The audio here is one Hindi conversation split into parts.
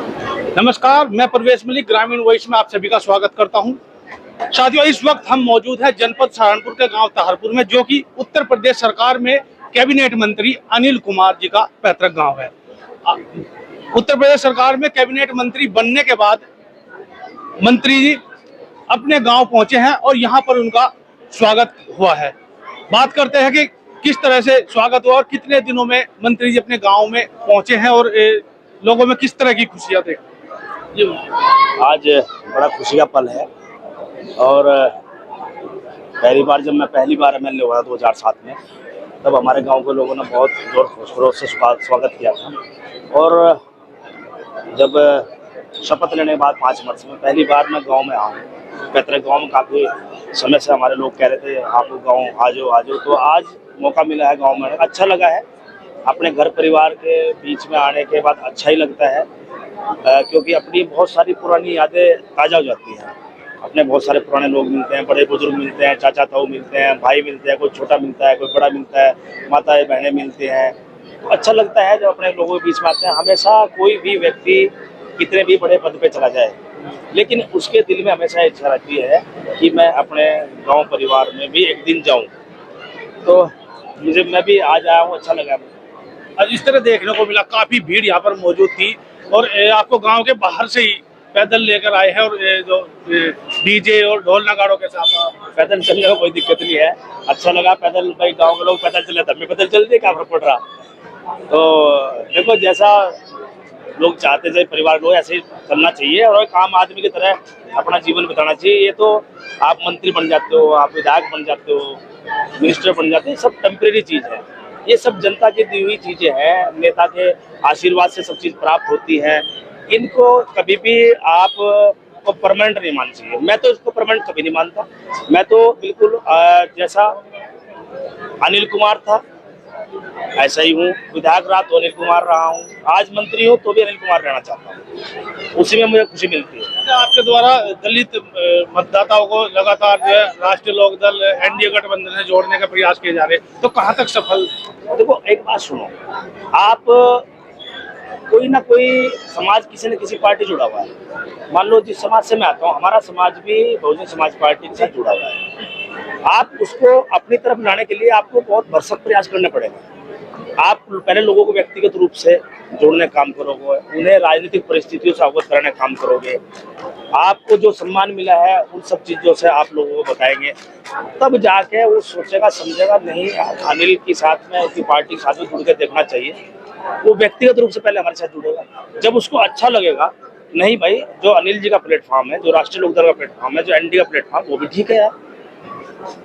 नमस्कार, मैं प्रवेश मलिक ग्रामीण वॉइस में आप सभी का स्वागत करता हूं। साथियों, इस वक्त हम मौजूद हैं जनपद सहारनपुर के गांव तहरपुर में, जो कि उत्तर प्रदेश सरकार में कैबिनेट मंत्री अनिल कुमार जी का पैतृक गांव है। उत्तर प्रदेश सरकार में कैबिनेट मंत्री बनने के बाद मंत्री जी अपने गांव पहुंचे हैं और यहां पर उनका स्वागत हुआ है। बात करते हैं कि किस तरह से स्वागत हुआ और कितने दिनों में मंत्री जी अपने गांव में पहुंचे हैं और लोगों में किस तरह की खुशियां थे। आज बड़ा खुशी का पल है और पहली बार MLA हुआ 2007 में, तब हमारे गांव के लोगों ने बहुत जोर खरोश से स्वागत किया था। और जब शपथ लेने के बाद 5 मार्च में पहली बार मैं गांव में आऊँ, पैतृक गांव में काफ़ी समय से हमारे लोग कह रहे थे आप गांव आ जाओ, तो आज मौका मिला है गांव में। अच्छा लगा है, अपने घर परिवार के बीच में आने के बाद अच्छा ही लगता है, क्योंकि अपनी बहुत सारी पुरानी यादें ताज़ा हो जाती हैं। अपने बहुत सारे पुराने लोग मिलते हैं, बड़े बुजुर्ग मिलते हैं, चाचा ताऊ मिलते हैं, भाई मिलते हैं, कोई छोटा मिलता है, कोई बड़ा मिलता है, माताएं बहनें मिलते हैं। तो अच्छा लगता है जब अपने लोगों के बीच में आते हैं। हमेशा कोई भी व्यक्ति कितने भी बड़े पद पे चला जाए, लेकिन उसके दिल में हमेशा इच्छा रहती है कि मैं अपने गाँव परिवार में भी एक दिन जाऊँ। तो मैं भी आज आया हूँ, अच्छा लगा। आज इस तरह देखने को मिला, काफी भीड़ यहाँ पर मौजूद थी और आपको गांव के बाहर से ही पैदल लेकर आए हैं और जो डीजे और ढोल नगाड़ों के साथ पैदल चलने का कोई दिक्कत नहीं है, अच्छा लगा। पैदल भाई गांव के लोग पैदल चले, तब भी पैदल चलते, क्या फर्क पड़ रहा। तो देखो, जैसा लोग चाहते थे परिवार लोग, ऐसे ही चलना चाहिए और काम आदमी की तरह अपना जीवन बिताना चाहिए। ये तो आप मंत्री बन जाते हो, आप विधायक बन जाते हो, मिनिस्टर बन जाते हो, सब टेम्परेरी चीज़ है। ये सब जनता की दी हुई चीज़ें हैं, नेता के आशीर्वाद से सब चीज़ प्राप्त होती है। इनको कभी भी आप को परमानेंट नहीं मानना चाहिए। मैं तो इसको परमानेंट कभी नहीं मानता। मैं तो बिल्कुल जैसा अनिल कुमार था ऐसा ही हूँ, विधायक रहा तो अनिल कुमार रहा हूँ, आज मंत्री हूँ तो भी अनिल कुमार रहना चाहता हूँ। उसी में मुझे खुशी मिलती है। आपके द्वारा दलित मतदाताओं को लगातार जो है राष्ट्रीय लोकदल NDA गठबंधन से जोड़ने का प्रयास किए जा रहे हैं, तो कहाँ तक सफल? देखो, एक बात सुनो, आप कोई ना कोई समाज किसी न किसी पार्टी जुड़ा हुआ है। मान लो जिस समाज से मैं आता हूँ, हमारा समाज भी बहुजन समाज पार्टी के साथ जुड़ा हुआ है। आप उसको अपनी तरफ लाने के लिए आपको बहुत भरसक प्रयास करना पड़ेगा। आप पहले लोगों को व्यक्तिगत रूप से जोड़ने का काम करोगे, उन्हें राजनीतिक परिस्थितियों से अवगत कराने का काम करोगे, आपको जो सम्मान मिला है उन सब चीज़ों से आप लोगों को बताएंगे, तब जाके वो सोचेगा समझेगा नहीं अनिल के साथ में, उसकी पार्टी के साथ में जुड़ के देखना चाहिए। वो व्यक्तिगत रूप से पहले हमारे साथ जुड़ेगा, जब उसको अच्छा लगेगा नहीं भाई जो अनिल जी का प्लेटफॉर्म है, जो राष्ट्रीय लोकदल का प्लेटफॉर्म है, जो NDA का प्लेटफॉर्म, वो भी ठीक है यार,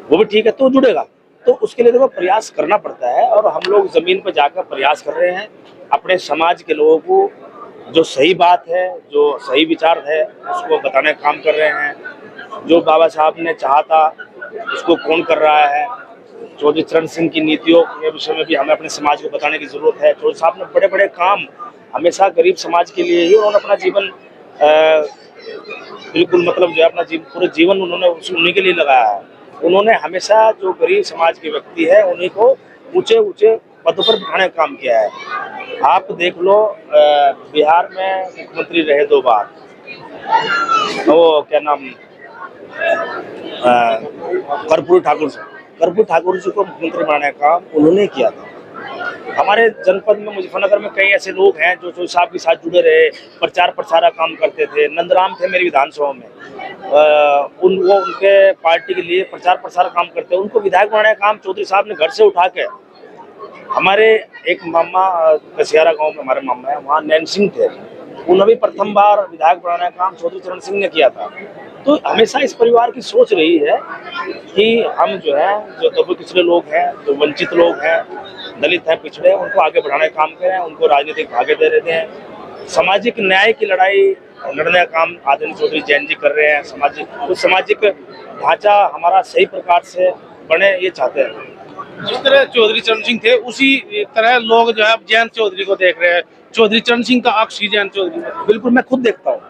वो भी ठीक है, तो जुड़ेगा। तो उसके लिए देखो प्रयास करना पड़ता है और हम लोग जमीन पर जाकर प्रयास कर रहे हैं। अपने समाज के लोगों को जो सही बात है, जो सही विचार है, उसको बताने का काम कर रहे हैं। जो बाबा साहब ने चाहा था उसको कौन कर रहा है। चौधरी चरण सिंह की नीतियों के विषय में भी हमें अपने समाज को बताने की जरूरत है। चौधरी साहब ने बड़े बड़े काम हमेशा गरीब समाज के लिए ही, उन्होंने अपना जीवन बिल्कुल मतलब जो है अपना पूरे जीवन उन्होंने उन्हीं के लिए लगाया है। उन्होंने हमेशा जो गरीब समाज के व्यक्ति है उन्हीं को ऊंचे ऊंचे पदों पर बिठाने का काम किया है। आप देख लो, बिहार में मुख्यमंत्री रहे 2 बार, वो क्या नाम, कर्पूरी ठाकुर जी को मुख्यमंत्री बनाने का काम उन्होंने किया था। हमारे जनपद में मुजफ्फरनगर में कई ऐसे लोग हैं जो चौधरी साहब के साथ जुड़े रहे, प्रचार प्रसार का काम करते थे। नंदराम थे मेरी विधानसभा में, वो उनके पार्टी के लिए प्रचार प्रसार काम करते हैं। उनको विधायक बनाने का काम चौधरी साहब ने घर से उठा के, हमारे एक मामा कसियारा गांव में हमारे मामा है, वहाँ नैन सिंह थे, उन्हें भी प्रथम बार विधायक बनाने का काम चौधरी चरण सिंह ने किया था। तो हमेशा इस परिवार की सोच रही है कि हम जो है, जो दबे पिछड़े लोग हैं, जो वंचित लोग हैं, दलित हैं, पिछड़े हैं, उनको आगे बढ़ाने का काम करें, उनको राजनीतिक भागीदारी दें। सामाजिक न्याय की लड़ाई लड़ने का काम आदरणीय चौधरी जैन जी कर रहे हैं। सामाजिक ढांचा हमारा सही प्रकार से बने, ये चाहते हैं। जिस तरह चौधरी चरण सिंह थे उसी तरह लोग जो है जयंत चौधरी को देख रहे हैं। चौधरी चरण सिंह का अक्स ही जयंत चौधरी। बिल्कुल, मैं खुद देखता हूँ,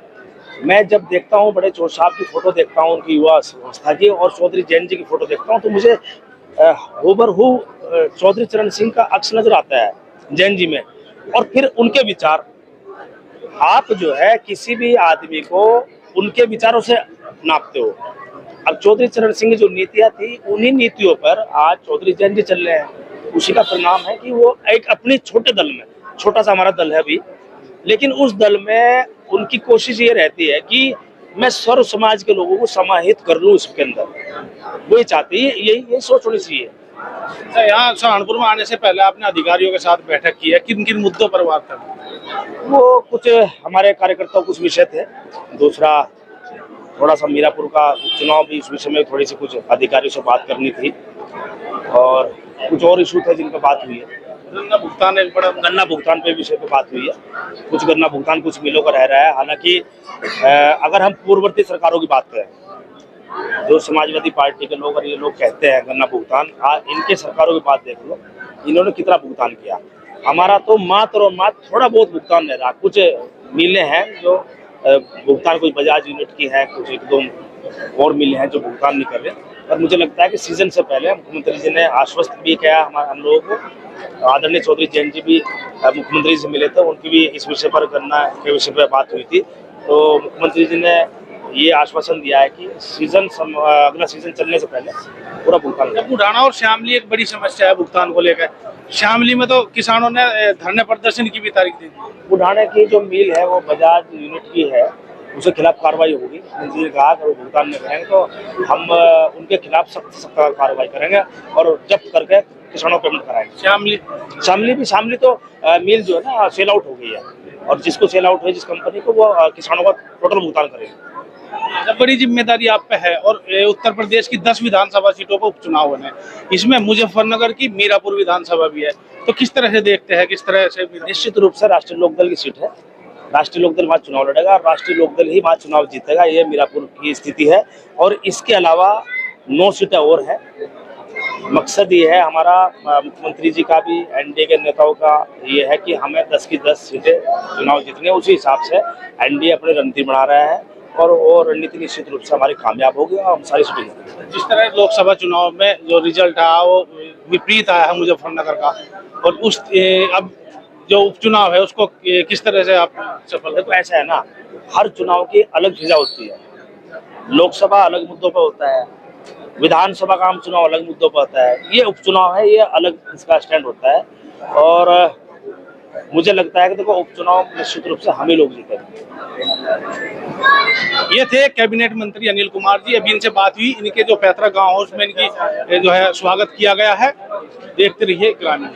मैं जब देखता हूँ बड़े चौधरी साहब की फोटो देखता हूँ, उनकी युवा अवस्था की, और चौधरी जैन जी की फोटो देखता हूँ, तो मुझे हूबहू चौधरी चरण सिंह का अक्स नजर आता है जैन जी में। और फिर उनके विचार आप जो है किसी भी आदमी को उनके विचारों से नापते हो। अब चौधरी चरण सिंह की जो नीतियां थी, उन्हीं नीतियों पर आज चौधरी जयंत जी चल रहे हैं। उसी का परिणाम है कि वो एक अपने छोटे दल में, छोटा सा हमारा दल है अभी, लेकिन उस दल में उनकी कोशिश ये रहती है कि मैं सर्व समाज के लोगों को समाहित कर लूं इसके अंदर। वो ये चाहती है, यही सोच होनी चाहिए। यहाँ सहारनपुर में आने से पहले आपने अधिकारियों के साथ बैठक की है, किन किन मुद्दों पर वार्ता की? वो कुछ हमारे कार्यकर्ताओं कुछ विषय थे, दूसरा थोड़ा सा मीरापुर का चुनाव भी, इस विषय में थोड़ी सी कुछ अधिकारियों से बात करनी थी, और कुछ और इशू थे जिन पर बात हुई है। गन्ना भुगतान एक बड़ा गन्ना भुगतान पे विषय पे बात हुई है। कुछ गन्ना भुगतान कुछ मिलों का रह रहा है। हालांकि अगर हम पूर्ववर्ती सरकारों की बात करें, जो समाजवादी पार्टी के लोग और ये लोग कहते हैं गन्ना भुगतान, इनके सरकारों की बात देख लो, इन्होंने कितना भुगतान किया। हमारा तो मात्र और मात्र थोड़ा बहुत भुगतान रह रहा। कुछ मिलें हैं जो भुगतान, कुछ बजाज यूनिट की है, कुछ एक दो और मिले हैं जो भुगतान नहीं कर रहे। पर मुझे लगता है कि सीजन से पहले मुख्यमंत्री जी ने आश्वस्त भी किया हम लोगों को। आदरणीय चौधरी जयंत जी भी मुख्यमंत्री से मिले थे, उनकी भी इस विषय पर गन्ना के विषय पर बात हुई थी। तो मुख्यमंत्री जी ने ये आश्वासन दिया है कि अगला सीजन चलने से पहले पूरा भुगतान। बुढ़ाना और शामली एक बड़ी समस्या है भुगतान को लेकर। शामली में तो किसानों ने धरने प्रदर्शन की भी तारीख दी थी। बुढ़ाने की जो मिल है वो बजाज यूनिट की है, उसके खिलाफ कार्रवाई होगी। मुख्यमंत्री ने कहा कि वो भुगतान नहीं करेंगे तो हम उनके खिलाफ सख्त कार्रवाई करेंगे और जब्त करके किसानों को पेमेंट कराएंगे। शामली तो मिल जो है ना सेल आउट हो गई है, और जिसको सेल आउट है जिस कंपनी को, वो किसानों का टोटल भुगतान करेंगे। जब बड़ी जिम्मेदारी आप पे है और उत्तर प्रदेश की 10 विधानसभा सीटों पर उपचुनाव होने, इसमें मुजफ्फरनगर की मीरापुर विधानसभा भी है, तो किस तरह से देखते हैं, किस तरह से? निश्चित रूप से राष्ट्रीय लोकदल की सीट है, राष्ट्रीय लोकदल वहाँ चुनाव लड़ेगा, राष्ट्रीय लोकदल ही वहाँ चुनाव जीतेगा। ये मीरापुर की स्थिति है, और इसके अलावा 9 सीटें और है। मकसद ये है हमारा, मुख्यमंत्री जी का भी, एनडीए के नेताओं का ये है कि हमें 10 की 10 सीटें चुनाव जीतने। उसी हिसाब से एनडीए अपनी रणनीति बना रहा है, और वो रणनीति निश्चित रूप से हमारी कामयाब होगी और हम सारी सीटें जीतेंगे। जिस तरह लोकसभा चुनाव में जो रिजल्ट आया वो विपरीत आया है मुजफ्फरनगर का, और उस अब जो उपचुनाव है उसको किस तरह से आप सफल? देखो ऐसा है ना, हर चुनाव की अलग फिजा होती है। लोकसभा अलग मुद्दों पर होता है, विधानसभा का आम चुनाव अलग मुद्दों पर होता है, ये उपचुनाव है, ये अलग इसका स्टैंड होता है। और मुझे लगता है कि देखो उपचुनाव निश्चित रूप से हम ही लोग जीतेंगे। ये थे कैबिनेट मंत्री अनिल कुमार जी। अभी इनसे बात हुई, इनके जो पैतृक गांव है उसमें इनकी जो है स्वागत किया गया है। देखते रहिए ग्रामीण।